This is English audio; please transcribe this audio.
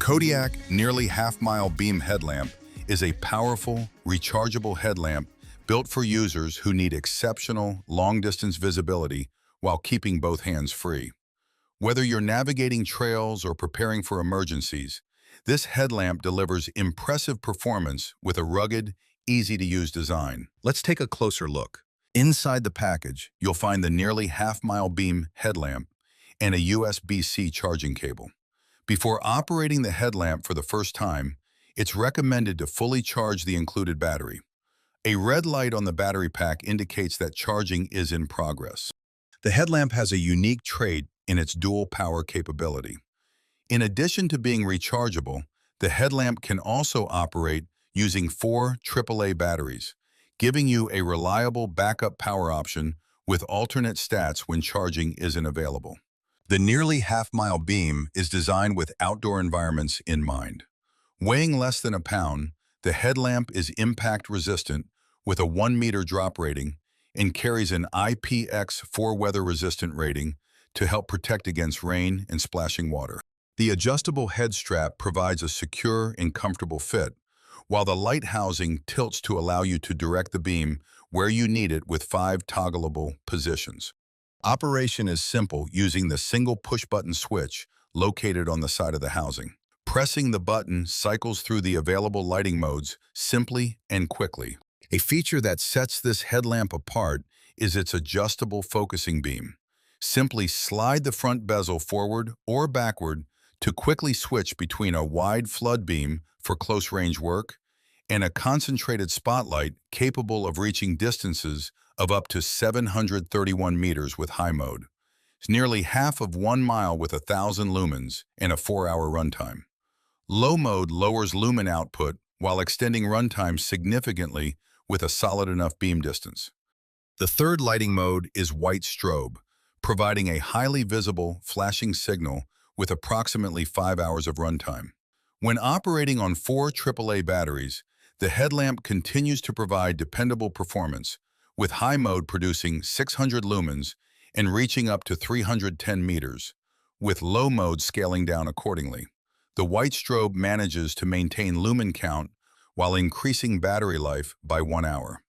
Kodiak nearly half-mile beam headlamp is a powerful, rechargeable headlamp built for users who need exceptional long-distance visibility while keeping both hands free. Whether you're navigating trails or preparing for emergencies, this headlamp delivers impressive performance with a rugged, easy-to-use design. Let's take a closer look. Inside the package, you'll find the nearly half-mile beam headlamp and a USB-C charging cable. Before operating the headlamp for the first time, it's recommended to fully charge the included battery. A red light on the battery pack indicates that charging is in progress. The headlamp has a unique trait in its dual power capability. In addition to being rechargeable, the headlamp can also operate using 4 AAA batteries, giving you a reliable backup power option with alternate stats when charging isn't available. The nearly half-mile beam is designed with outdoor environments in mind. Weighing less than a pound, the headlamp is impact-resistant with a 1-meter drop rating and carries an IPX4 weather-resistant rating to help protect against rain and splashing water. The adjustable head strap provides a secure and comfortable fit, while the light housing tilts to allow you to direct the beam where you need it with 5 toggleable positions. Operation is simple using the single push-button switch located on the side of the housing. Pressing the button cycles through the available lighting modes simply and quickly. A feature that sets this headlamp apart is its adjustable focusing beam. Simply slide the front bezel forward or backward to quickly switch between a wide flood beam for close-range work and a concentrated spotlight capable of reaching distances of up to 731 meters with high mode. It's nearly half of 1 mile with 1,000 lumens and a 4-hour runtime. Low mode lowers lumen output while extending runtime significantly with a solid enough beam distance. The third lighting mode is white strobe, providing a highly visible, flashing signal with approximately 5 hours of runtime. When operating on 4 AAA batteries, the headlamp continues to provide dependable performance, with high mode producing 600 lumens and reaching up to 310 meters, with low mode scaling down accordingly. The white strobe manages to maintain lumen count while increasing battery life by 1 hour.